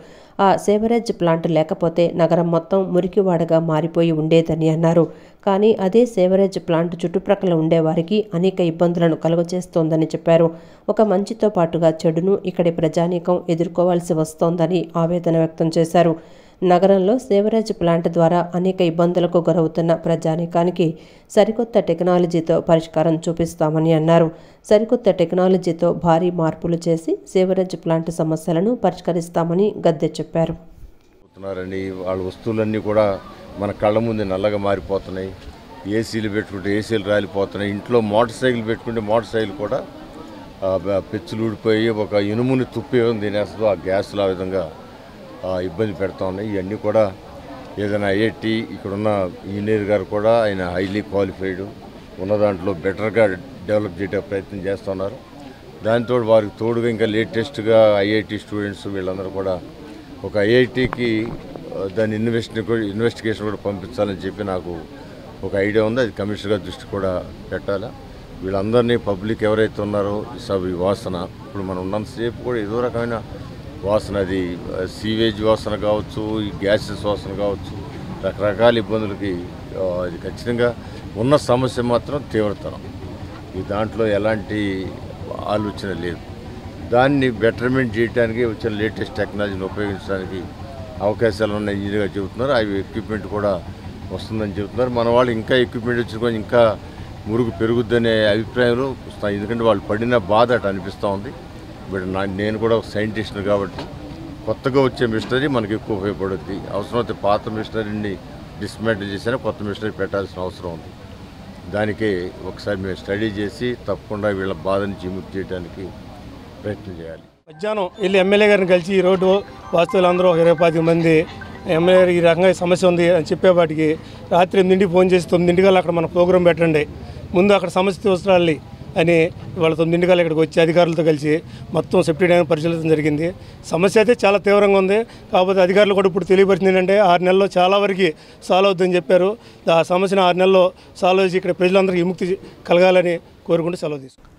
B: ఆ సేవరేజ్ ప్లాంట్ లేకపోతే నగరం మొత్తం మురికివాడగా మారిపోయి ఉండేదని అన్నారు. కానీ అదే సేవరేజ్ ప్లాంట్ చుట్టుప్రక్కల ఉండేవారికి అనేక ఇబ్బందులను కలుగజేస్తోందని చెప్పారు. ఒక మంచితో పాటుగా చెడును ఇక్కడి ప్రజానీకం ఎదుర్కోవాల్సి వస్తోందని ఆవేదన వ్యక్తం చేశారు. నగరంలో సేవరేజ్ ప్లాంట్ ద్వారా అనేక ఇబ్బందులకు గురవుతున్న ప్రజానీకానికి సరికొత్త టెక్నాలజీతో పరిష్కారం చూపిస్తామని అన్నారు. సరికొత్త టెక్నాలజీతో భారీ మార్పులు చేసి సేవరేజ్ ప్లాంట్ సమస్యలను పరిష్కరిస్తామని గద్దె చెప్పారు.
I: వాళ్ళ వస్తువులన్నీ కూడా మన కళ్ళ ముందు నల్లగా మారిపోతున్నాయి. ఏసీలు పెట్టుకుంటే ఏసీలు రాలిపోతున్నాయి. ఇంట్లో మోటార్ సైకిల్ పెట్టుకుంటే మోటార్ సైకిల్ కూడా పెచ్చులు ఊడిపోయి ఒక ఇనుముని తుప్పి తినేస్తుందో ఆ గ్యాస్లు ఆ విధంగా ఇబ్బంది పెడతా ఉన్నాయి. ఇవన్నీ కూడా ఏదైనా ఐఐటి ఇక్కడున్న ఇంజనీర్ గారు కూడా ఆయన హైలీ క్వాలిఫైడ్ ఉన్న దాంట్లో బెటర్గా డెవలప్ చేయడానికి ప్రయత్నం చేస్తున్నారు. దాంతో వారికి తోడుగా ఇంకా లేటెస్ట్గా ఐఐటి స్టూడెంట్స్ వీళ్ళందరూ కూడా ఒక ఐఐటికి దాని ఇన్వెస్టిగేషన్ కూడా పంపించాలని చెప్పి నాకు ఒక ఐడియా ఉంది. అది కమిషనర్ గారి దృష్టి కూడా పెట్టాలా. వీళ్ళందరినీ పబ్లిక్ ఎవరైతే ఉన్నారో ఈ వాసన ఇప్పుడు మనం ఉన్నంతసేపు కూడా ఏదో రకమైన వాసన, అది సీవేజ్ వాసన కావచ్చు, ఈ గ్యాసెస్ వాసన కావచ్చు, రకరకాల ఇబ్బందులకి అది ఖచ్చితంగా ఉన్న సమస్య మాత్రం తీవ్రతరం. ఈ దాంట్లో ఎలాంటి ఆలోచన లేదు. దాన్ని బెటర్మెంట్ చేయడానికి వచ్చిన లేటెస్ట్ టెక్నాలజీని ఉపయోగించడానికి అవకాశాలు ఉన్న ఇంజనీర్గా చెబుతున్నారు. అవి ఎక్విప్మెంట్ కూడా వస్తుందని చెబుతున్నారు. మన వాళ్ళు ఇంకా ఎక్విప్మెంట్ వచ్చి ఇంకా మురుగు పెరుగుద్దనే అభిప్రాయంలో వస్తాయి. ఎందుకంటే వాళ్ళు పడిన బాధ అటు అనిపిస్తూ ఉంది. బట్ నేను కూడా ఒక సైంటిస్ట్ని కాబట్టి కొత్తగా వచ్చే మిషనరీ మనకి ఎక్కువ ఉపయోగపడుద్ది. అవసరమైతే పాత మిషనరీని డిస్మాంటిల్ చేసినా కొత్త మిషనరీ పెట్టాల్సిన అవసరం ఉంది. దానికే ఒకసారి మేము స్టడీ చేసి తప్పకుండా వీళ్ళ బాధ నుంచి విముక్తి చేయడానికి ప్రయత్నం చేయాలి.
J: మధ్యాహ్నం వెళ్ళి ఎమ్మెల్యే గారిని కలిసి ఈ రోడ్డు వాస్తువులు అందరూ 20-25 మంది ఎమ్మెల్యే ఈ రకంగా సమస్య ఉంది అని చెప్పేపాటికి రాత్రి 8ంటికి ఫోన్ చేసి 9ంటికల్లా అక్కడ మన ప్రోగ్రాం పెట్టండి, ముందు అక్కడ సమస్య చూడాలి అని వాళ్ళ 9ంటికల్లా ఇక్కడికి వచ్చి అధికారులతో కలిసి మొత్తం సెప్టీ డ్యామ్ పరిశీలించడం జరిగింది. సమస్య అయితే చాలా తీవ్రంగా ఉంది. కాకపోతే అధికారులు కూడా ఇప్పుడు తెలియపరిచింది ఏంటంటే 6 నెలల్లో చాలా వరకు సాల్వ్ అవుతుందని చెప్పారు. ఆ సమస్యను 6 నెలల్లో సాల్వ్ చేసి ఇక్కడ ప్రజలందరికీ విముక్తి కలగాలని కోరుకుంటూ సెలవు తీసుకుంటారు.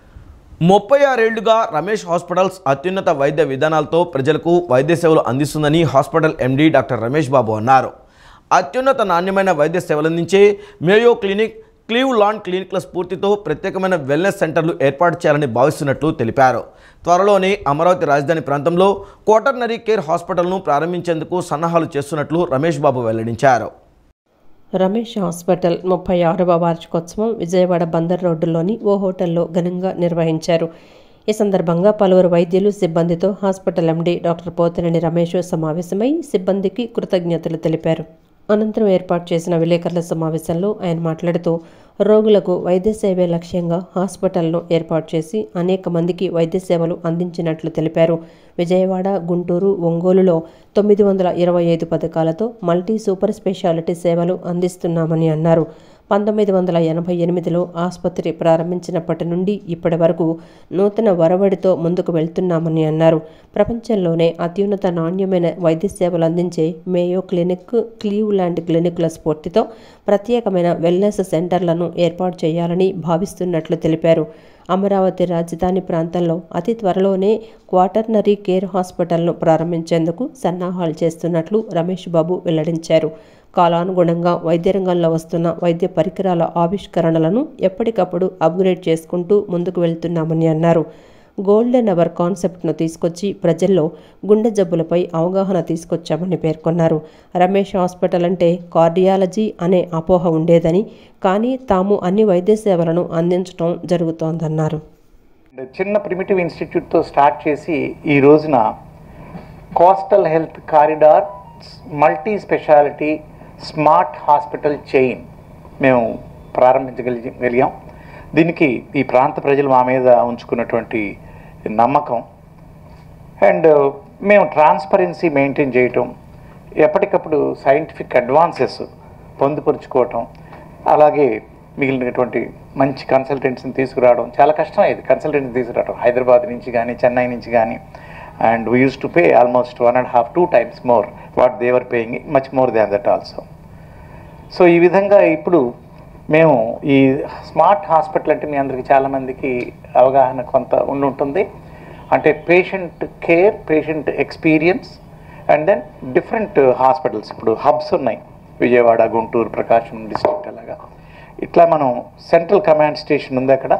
A: 36 ఏళ్లుగా రమేష్ హాస్పిటల్స్ అత్యున్నత వైద్య విధానాలతో ప్రజలకు వైద్య సేవలు అందిస్తుందని hospital MD doctor Ramesh Babu అన్నారు. అత్యున్నత నాణ్యమైన వైద్య సేవలందించే మేయో క్లినిక్, క్లీవ్లాండ్ క్లినిక్ల స్ఫూర్తితో ప్రత్యేకమైన వెల్నెస్ సెంటర్లు ఏర్పాటు చేయాలని భావిస్తున్నట్లు తెలిపారు. త్వరలోనే అమరావతి రాజధాని ప్రాంతంలో క్వాటర్నరీ కేర్ హాస్పిటల్ను ప్రారంభించేందుకు సన్నాహాలు చేస్తున్నట్లు రమేష్ బాబు వెల్లడించారు.
B: రమేష్ హాస్పిటల్ 36వ వార్షికోత్సవం విజయవాడ బందర్ రోడ్డులోని ఓ హోటల్లో ఘనంగా నిర్వహించారు. ఈ సందర్భంగా పలువురు వైద్యులు, సిబ్బందితో hospital MD doctor Pothineni Ramesh సమావేశమై సిబ్బందికి కృతజ్ఞతలు తెలిపారు. అనంతరం ఏర్పాటు చేసిన విలేకరుల సమావేశంలో ఆయన మాట్లాడుతూ రోగులకు వైద్య సేవే లక్ష్యంగా హాస్పిటల్ను ఏర్పాటు చేసి అనేక మందికి వైద్య సేవలు అందించినట్లు తెలిపారు. విజయవాడ, గుంటూరు, ఒంగోలులో 925 పథకాలతో మల్టీ సూపర్ స్పెషాలిటీ సేవలు అందిస్తున్నామని అన్నారు. 1988లో ఆసుపత్రి ప్రారంభించినప్పటి నుండి ఇప్పటి వరకు నూతన వరవడితో ముందుకు వెళ్తున్నామని అన్నారు. ప్రపంచంలోనే అత్యున్నత నాణ్యమైన వైద్య సేవలు అందించే మేయో క్లినిక్, క్లీవ్లాండ్ క్లినిక్ల స్ఫూర్తితో ప్రత్యేకమైన వెల్నెస్ సెంటర్లను ఏర్పాటు చేయాలని భావిస్తున్నట్లు తెలిపారు. అమరావతి రాజధాని ప్రాంతంలో అతి త్వరలోనే క్వాటర్నరీ కేర్ హాస్పిటల్ను ప్రారంభించేందుకు సన్నాహాలు చేస్తున్నట్లు రమేష్ బాబు వెల్లడించారు. కాలానుగుణంగా వైద్య రంగంలో వస్తున్న వైద్య పరికరాల ఆవిష్కరణలను ఎప్పటికప్పుడు అప్గ్రేడ్ చేసుకుంటూ ముందుకు వెళ్తున్నామని అన్నారు. గోల్డెన్ అవర్ కాన్సెప్ట్ను తీసుకొచ్చి ప్రజల్లో గుండె జబ్బులపై అవగాహన తీసుకొచ్చామని పేర్కొన్నారు. రమేష్ హాస్పిటల్ అంటే కార్డియాలజీ అనే అపోహ ఉండేదని, కానీ తాము అన్ని వైద్య సేవలను అందించడం జరుగుతోందన్నారు.
K: చిన్న ప్రిమిటివ్ ఇన్స్టిట్యూట్తో స్టార్ట్ చేసి ఈ రోజున coastal health corridor multi speciality smart hospital chain మేము ప్రారంభించగలిగాం. దీనికి ఈ ప్రాంత ప్రజలు మా మీద ఉంచుకున్నటువంటి నమ్మకం అండ్ మేము ట్రాన్స్పరెన్సీ మెయింటైన్ చేయటం, ఎప్పటికప్పుడు సైంటిఫిక్ అడ్వాన్సెస్ పొందుపరుచుకోవటం, అలాగే మిగిలినటువంటి మంచి కన్సల్టెంట్స్ని తీసుకురావడం చాలా కష్టం. అయ్యేది కన్సల్టెంట్స్ తీసుకురావడం హైదరాబాద్ నుంచి కానీ చెన్నై నుంచి కానీ. And we used to pay almost 1.5-2 times more what they were paying, much more than that also. So ఈ విధంగా ఇప్పుడు మేము ఈ స్మార్ట్ హాస్పిటల్ అంటే మీ అందరికీ చాలామందికి అవగాహన కొంత ఉంటుంది. అంటే patient care, patient experience and then different hospitals ఇప్పుడు హబ్స్ ఉన్నాయి, విజయవాడ, గుంటూరు, ప్రకాశం డిస్ట్రిక్ట్ అలాగా. ఇట్లా మనం సెంట్రల్ కమాండ్ స్టేషన్ ఉంది. అక్కడ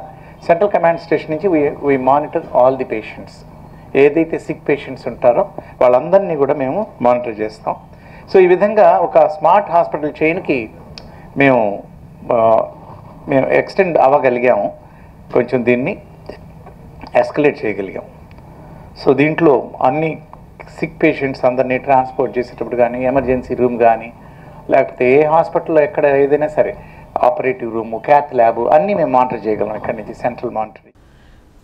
K: సెంట్రల్ కమాండ్ స్టేషన్ నుంచి we monitor all the patients. ఏదైతే సిక్ పేషెంట్స్ ఉంటారో వాళ్ళందరినీ కూడా మేము మానిటర్ చేస్తాం. సో ఈ విధంగా ఒక స్మార్ట్ హాస్పిటల్ చైన్కి మేము ఎక్స్టెండ్ అవ్వగలిగాము, కొంచెం దీన్ని ఎస్కలేట్ చేయగలిగాం. సో దీంట్లో అన్ని సిక్ పేషెంట్స్ అందరినీ ట్రాన్స్పోర్ట్ చేసేటప్పుడు కానీ, ఎమర్జెన్సీ రూమ్ కానీ, లేకపోతే ఏ హాస్పిటల్లో ఎక్కడ ఏదైనా సరే ఆపరేటివ్ రూము, క్యాత్ ల్యాబ్ అన్నీ మేము మానిటర్ చేయగలం ఇక్కడి నుంచి సెంట్రల్ మానిటరింగ్.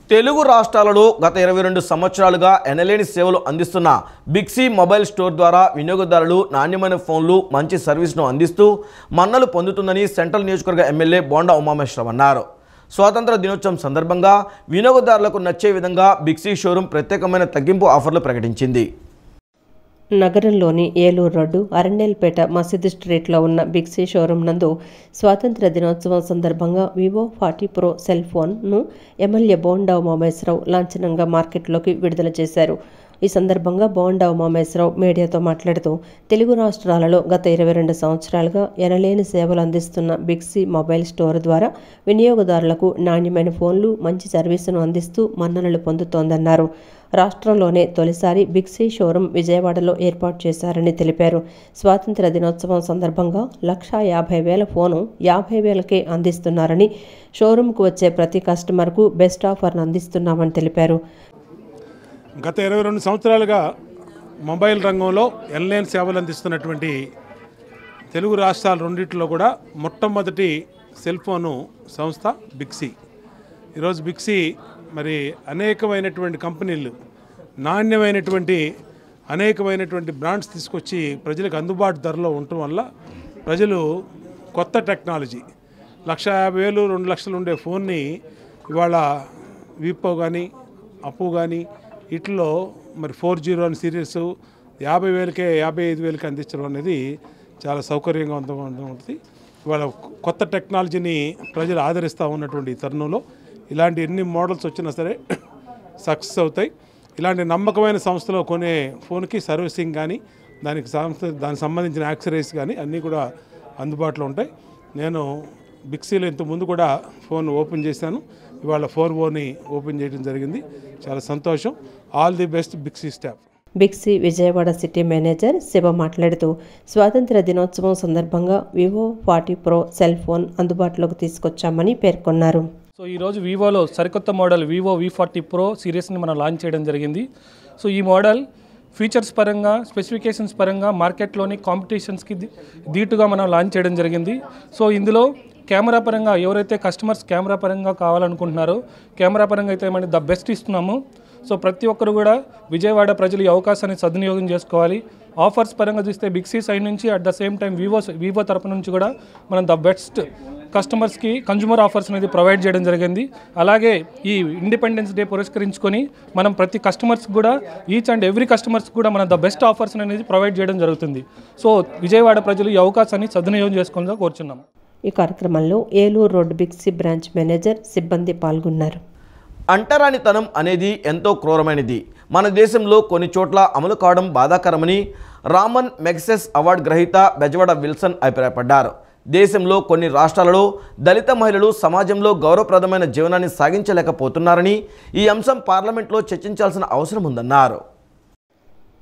A: తెలుగు రాష్ట్రాలలో గత 22 సంవత్సరాలుగా ఎనలేని సేవలు అందిస్తున్న బిగ్సీ మొబైల్ స్టోర్ ద్వారా వినియోగదారులు నాణ్యమైన ఫోన్లు, మంచి సర్వీస్ను అందిస్తూ మన్నలు పొందుతుందని సెంట్రల్ నియోజకవర్గ ఎమ్మెల్యే బోండా ఉమామేశ్వరరావు అన్నారు. స్వాతంత్ర దినోత్సవం సందర్భంగా వినియోగదారులకు నచ్చే విధంగా బిగ్సీ షోరూం ప్రత్యేకమైన తగ్గింపు ఆఫర్లు ప్రకటించింది.
B: నగరంలోని ఏలూరు రోడ్డు అరండేల్పేట మసీదు స్ట్రీట్లో ఉన్న బిగ్సీ షోరూం నందు స్వాతంత్ర దినోత్సవం సందర్భంగా వివో 40 ప్రో సెల్ ఫోన్ను ఎమ్మెల్యే బోండా ఉమామహేశ్వరరావు లాంఛనంగా మార్కెట్లోకి విడుదల చేశారు. ఈ సందర్భంగా బోండా ఉమామహేశ్వరరావు మీడియాతో మాట్లాడుతూ తెలుగు రాష్ట్రాలలో గత 22 సంవత్సరాలుగా ఎనలేని సేవలు అందిస్తున్న బిగ్సీ మొబైల్ స్టోర్ ద్వారా వినియోగదారులకు నాణ్యమైన ఫోన్లు, మంచి సర్వీసును అందిస్తూ మన్ననలు పొందుతోందన్నారు. రాష్ట్రంలోనే తొలిసారి బిగ్సీ షోరూం విజయవాడలో ఏర్పాటు చేశారని తెలిపారు. స్వాతంత్ర దినోత్సవం సందర్భంగా 1,50,000 ఫోను 50,000కే అందిస్తున్నారని, షోరూంకు వచ్చే ప్రతి కస్టమర్కు బెస్ట్ ఆఫర్ను అందిస్తున్నామని తెలిపారు.
L: గత 22 సంవత్సరాలుగా మొబైల్ రంగంలో ఎన్లైన్ సేవలు అందిస్తున్నటువంటి తెలుగు రాష్ట్రాలు రెండింటిలో కూడా మొట్టమొదటి సెల్ ఫోను సంస్థ బిగ్సీ. ఈరోజు బిగ్సీ మరి అనేకమైనటువంటి కంపెనీలు నాణ్యమైనటువంటి అనేకమైనటువంటి బ్రాండ్స్ తీసుకొచ్చి ప్రజలకు అందుబాటు ధరలో ఉండటం వల్ల ప్రజలు కొత్త టెక్నాలజీ 1,50,000 2 లక్షలు ఉండే ఫోన్ని ఇవాళ విపో కానీ అప్పు కానీ వీటిలో మరి 4G అని సిరీస్ 50,000కే 55,000కే అందించడం అనేది చాలా సౌకర్యంగా ఉంటుంది. ఇవాళ కొత్త టెక్నాలజీని ప్రజలు ఆదరిస్తూ ఉన్నటువంటి తరుణంలో ఇలాంటి ఎన్ని మోడల్స్ వచ్చినా సరే సక్సెస్ అవుతాయి. ఇలాంటి నమ్మకమైన సంస్థలో కొనే ఫోన్కి సర్వీసింగ్ కానీ దానికి సంబంధించిన యాక్సెసరీస్ కానీ అన్నీ కూడా అందుబాటులో ఉంటాయి. నేను బిగ్సీలో ఇంతకుముందు కూడా ఫోన్ ఓపెన్ చేశాను. ఇవాళ 4Oని ఓపెన్ చేయడం జరిగింది. చాలా సంతోషం. All the best Big C staff.
B: Big C Vijayawada city manager Shiva మాట్లాడుతూ స్వాతంత్ర దినోత్సవం సందర్భంగా వివో 40 ప్రో సెల్ ఫోన్ అందుబాటులోకి తీసుకొచ్చామని పేర్కొన్నారు.
M: సో ఈరోజు వివోలో సరికొత్త మోడల్ వివో V40 ప్రో సిరీస్ని మనం లాంచ్ చేయడం జరిగింది. సో ఈ మోడల్ ఫీచర్స్ పరంగా, స్పెసిఫికేషన్స్ పరంగా మార్కెట్లోని కాంపిటీషన్స్కి ధీటుగా మనం లాంచ్ చేయడం జరిగింది. సో ఇందులో కెమెరా పరంగా ఎవరైతే కస్టమర్స్ కెమెరా పరంగా కావాలనుకుంటున్నారో కెమెరా పరంగా అయితే మనం ద బెస్ట్ ఇస్తున్నాము. సో ప్రతి ఒక్కరు కూడా విజయవాడ ప్రజలు ఈ అవకాశాన్ని సద్వినియోగం చేసుకోవాలి. ఆఫర్స్ పరంగా చూస్తే బిగ్సీ సైడ్ నుంచి at the same time Vivo తరపు నుంచి కూడా మనం ద బెస్ట్ కస్టమర్స్కి కన్జ్యూమర్ ఆఫర్స్ అనేది ప్రొవైడ్ చేయడం జరిగింది. అలాగే ఈ ఇండిపెండెన్స్ డే పురస్కరించుకొని మనం ప్రతి కస్టమర్స్కి కూడా ఈచ్ అండ్ ఎవ్రీ కస్టమర్స్కి కూడా మనం ద బెస్ట్ ఆఫర్స్ అనేది ప్రొవైడ్ చేయడం జరుగుతుంది. సో విజయవాడ ప్రజలు ఈ అవకాశాన్ని సద్వినియోగం చేసుకోవాలని కోరుచున్నాం.
B: ఈ కార్యక్రమంలో Eluru road Big C branch manager, సిబ్బంది పాల్గొన్నారు.
A: అంటరానితనం అనేది ఎంతో క్రూరమైనది. మన దేశంలో కొన్ని చోట్ల అమలు కావడం బాధాకరమని రామన్ మెగ్సెస్ అవార్డు గ్రహీత బెజవాడ విల్సన్ అభిప్రాయపడ్డారు. దేశంలో కొన్ని రాష్ట్రాలలో దళిత మహిళలు సమాజంలో గౌరవప్రదమైన జీవనాన్ని సాగించలేకపోతున్నారని, ఈ అంశం పార్లమెంట్లో చర్చించాల్సిన అవసరం ఉందన్నారు.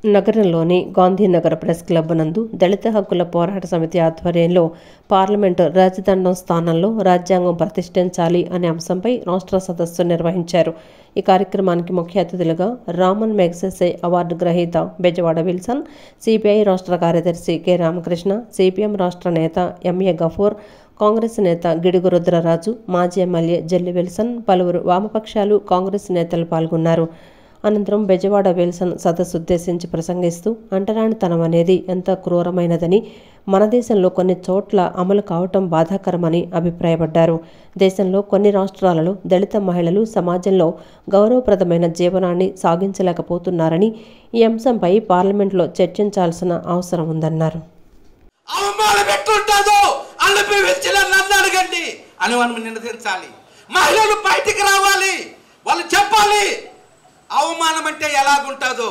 B: నగరంలోని గాంధీనగర్ ప్రెస్ క్లబ్ నందు దళిత హక్కుల పోరాట సమితి ఆధ్వర్యంలో పార్లమెంటు రాజదండం స్థానంలో రాజ్యాంగం ప్రతిష్ఠించాలి అనే అంశంపై రాష్ట్ర సదస్సు నిర్వహించారు. ఈ కార్యక్రమానికి ముఖ్య అతిథులుగా రామన్ మెగ్సెసే అవార్డు గ్రహీత బెజవాడ విల్సన్, సిపిఐ రాష్ట్ర కార్యదర్శి కె రామకృష్ణ, సిపిఎం రాష్ట్ర నేత ఎంఏ గఫూర్, కాంగ్రెస్ నేత గిడుగు రుద్రరాజు, మాజీ ఎమ్మెల్యే జల్లి విల్సన్, పలువురు వామపక్షాలు, కాంగ్రెస్ నేతలు పాల్గొన్నారు. అనంతరం బెజవాడ విల్సన్ సదస్సు ఉద్దేశించి ప్రసంగిస్తూ అంటరానితనం అనేది ఎంత క్రూరమైనదని, మన దేశంలో కొన్ని చోట్ల అమలు కావటం బాధాకరమని అభిప్రాయపడ్డారు. దేశంలో కొన్ని రాష్ట్రాలలో దళిత మహిళలు సమాజంలో గౌరవప్రదమైన జీవనాన్ని సాగించలేకపోతున్నారని, ఈ అంశంపై పార్లమెంట్లో చర్చించాల్సిన అవసరం ఉందన్నారు.
N: మహిళలు బయటికి రావాలి, వాళ్ళు చెప్పాలి అవమానం అంటే ఎలాగుంటుందో,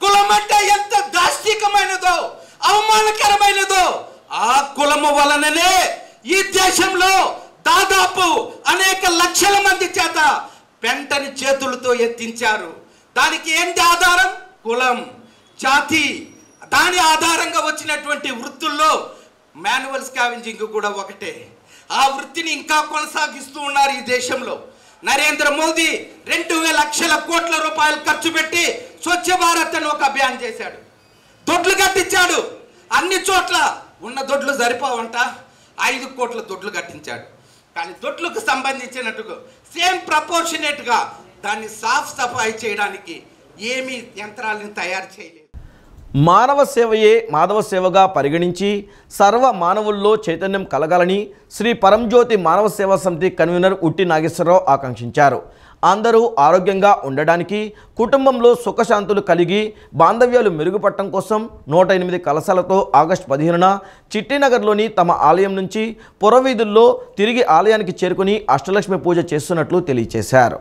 N: కులం అంటే ఎంత దాష్టికమైనదో, అవమానకరమైనదో. ఆ కులము వలననే ఈ దేశంలో దాదాపు అనేక లక్షల మంది చేత పెంటని చేతులతో ఎత్తించారు. దానికి ఏంటి ఆధారం? కులం, జాతి. దాని ఆధారంగా వచ్చినటువంటి వృత్తుల్లో మాన్యువల్ స్కావెంజింగ్ కూడా ఒకటే. ఆ వృత్తిని ఇంకా కొనసాగిస్తూ ఉన్నారు ఈ దేశంలో. నరేంద్ర మోదీ 2,000 లక్షల కోట్ల రూపాయలు ఖర్చు పెట్టి స్వచ్ఛ భారత్ అని ఒక అభియాన్ చేశాడు. దొడ్లు కట్టించాడు. అన్ని చోట్ల ఉన్న దొడ్లు సరిపోవంట 5 కోట్ల దొడ్లు కట్టించాడు. కానీ దొడ్లకు సంబంధించినట్టుగా సేమ్ ప్రపోర్షనేట్గా దాన్ని సాఫ్ సఫాయి చేయడానికి ఏమీ యంత్రాలను తయారు చేయలేదు.
A: మానవ సేవయే మాధవ సేవగా పరిగణించి సర్వ మానవుల్లో చైతన్యం కలగాలని శ్రీ పరంజ్యోతి మానవ సేవా సమితి కన్వీనర్ ఉట్టి నాగేశ్వరరావు ఆకాంక్షించారు. అందరూ ఆరోగ్యంగా ఉండడానికి, కుటుంబంలో సుఖశాంతులు కలిగి బాంధవ్యాలు మెరుగుపడటం కోసం 108 కలశాలతో ఆగస్టు 15న చిట్టినగర్లోని తమ ఆలయం నుంచి పురవీధుల్లో తిరిగి ఆలయానికి చేరుకుని అష్టలక్ష్మి పూజ చేస్తున్నట్లు తెలియజేశారు.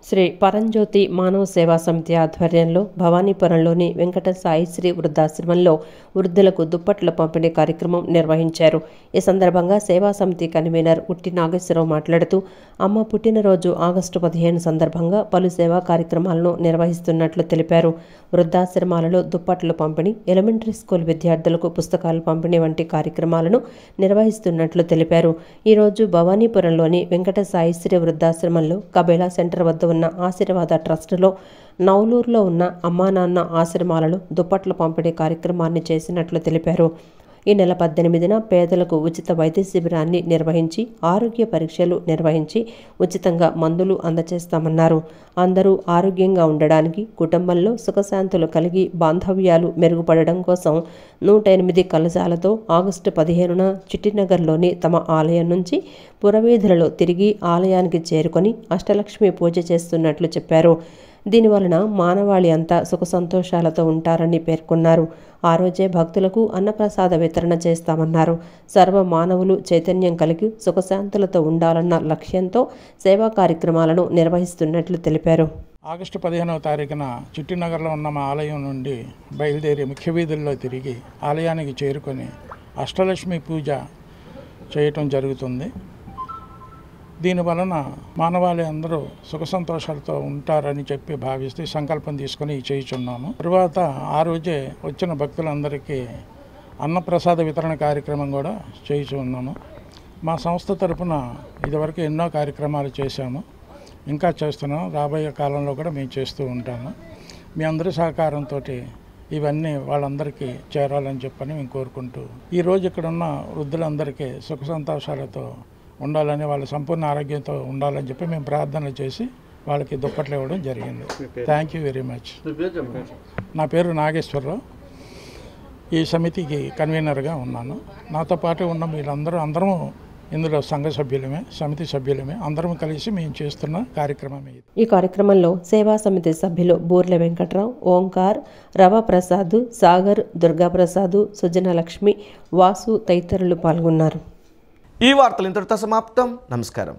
B: శ్రీ పరంజ్యోతి మానవ సేవా సమితి ఆధ్వర్యంలో భవానీపురంలోని వెంకట సాయిశ్రీ వృద్ధాశ్రమంలో వృద్ధులకు దుప్పట్ల పంపిణీ కార్యక్రమం నిర్వహించారు. ఈ సందర్భంగా సేవా సమితి కన్వీనర్ ఉట్టి నాగేశ్వరరావు మాట్లాడుతూ అమ్మ పుట్టినరోజు ఆగస్టు 15 సందర్భంగా పలు సేవా కార్యక్రమాలను నిర్వహిస్తున్నట్లు తెలిపారు. వృద్ధాశ్రమాలలో దుప్పట్ల పంపిణీ, ఎలిమెంటరీ స్కూల్ విద్యార్థులకు పుస్తకాల పంపిణీ వంటి కార్యక్రమాలను నిర్వహిస్తున్నట్లు తెలిపారు. ఈరోజు భవానీపురంలోని వెంకట సాయిశ్రీ వృద్ధాశ్రమంలో కబేలా సెంటర్ వద్ద ఉన్న ఆశీర్వాద ట్రస్టులో, నౌలూరులో ఉన్న అమ్మా నాన్న ఆశ్రమాలలో దుప్పట్ల పంపిణీ కార్యక్రమాన్ని చేసినట్లు తెలిపారు. ఈ నెల 18న పేదలకు ఉచిత వైద్య శిబిరాన్ని నిర్వహించి ఆరోగ్య పరీక్షలు నిర్వహించి ఉచితంగా మందులు అందజేస్తామన్నారు. అందరూ ఆరోగ్యంగా ఉండడానికి, కుటుంబంలో సుఖశాంతులు కలిగి బాంధవ్యాలు మెరుగుపడడం కోసం 108 కలశాలతో ఆగస్టు 15న చిట్టినగర్లోని తమ ఆలయం నుంచి పురవీధులలో తిరిగి ఆలయానికి చేరుకొని అష్టలక్ష్మి పూజ చేస్తున్నట్లు చెప్పారు. దీనివలన మానవాళి అంతా సుఖ సంతోషాలతో ఉంటారని పేర్కొన్నారు. ఆ రోజే భక్తులకు అన్నప్రసాద వితరణ చేస్తామన్నారు. సర్వ మానవులు చైతన్యం కలిగి సుఖశాంతులతో ఉండాలన్న లక్ష్యంతో సేవా కార్యక్రమాలను నిర్వహిస్తున్నట్లు తెలిపారు.
O: ఆగస్టు 15వ తారీఖున చిట్టినగర్లో ఉన్న మా ఆలయం నుండి బయలుదేరి ముఖ్య వీధుల్లో తిరిగి ఆలయానికి చేరుకొని అష్టలక్ష్మి పూజ చేయటం జరుగుతుంది. దీనివలన మానవాళి అందరూ సుఖ సంతోషాలతో ఉంటారని చెప్పి భావిస్తూ సంకల్పం తీసుకొని చేయుచున్నాము. తరువాత ఆ రోజే వచ్చిన భక్తులందరికీ అన్నప్రసాద వితరణ కార్యక్రమం కూడా చేయుచున్నాము. మా సంస్థ తరపున ఇదివరకు ఎన్నో కార్యక్రమాలు చేశాము, ఇంకా చేస్తున్నాం. రాబోయే కాలంలో కూడా మేము చేస్తూ ఉంటాము. మీ అందరి సహకారంతో ఇవన్నీ వాళ్ళందరికీ చేరాలని చెప్పని మేము కోరుకుంటూ ఈరోజు ఇక్కడ ఉన్న వృద్ధులందరికీ సుఖ సంతోషాలతో ఉండాలని, వాళ్ళ సంపూర్ణ ఆరోగ్యంతో ఉండాలని చెప్పి మేము ప్రార్థనలు చేసి వాళ్ళకి దుప్పట్లు ఇవ్వడం జరిగింది. Thank you very much. నా పేరు నాగేశ్వరరావు. ఈ సమితికి కన్వీనర్గా ఉన్నాను. నాతో పాటు ఉన్న అందరం ఇందులో సంఘ సభ్యులమే, సమితి సభ్యులమే, అందరం కలిసి మేము చేస్తున్న కార్యక్రమం ఇది.
B: ఈ కార్యక్రమంలో సేవా సమితి సభ్యులు బూర్ల వెంకట్రావు, ఓంకార్, రవప్రసాద్, సాగర్, దుర్గాప్రసాద్, సుజనలక్ష్మి, వాసు తదితరులు పాల్గొన్నారు.
A: ఈ వార్తలు ఇంతటితో సమాప్తం. నమస్కారం.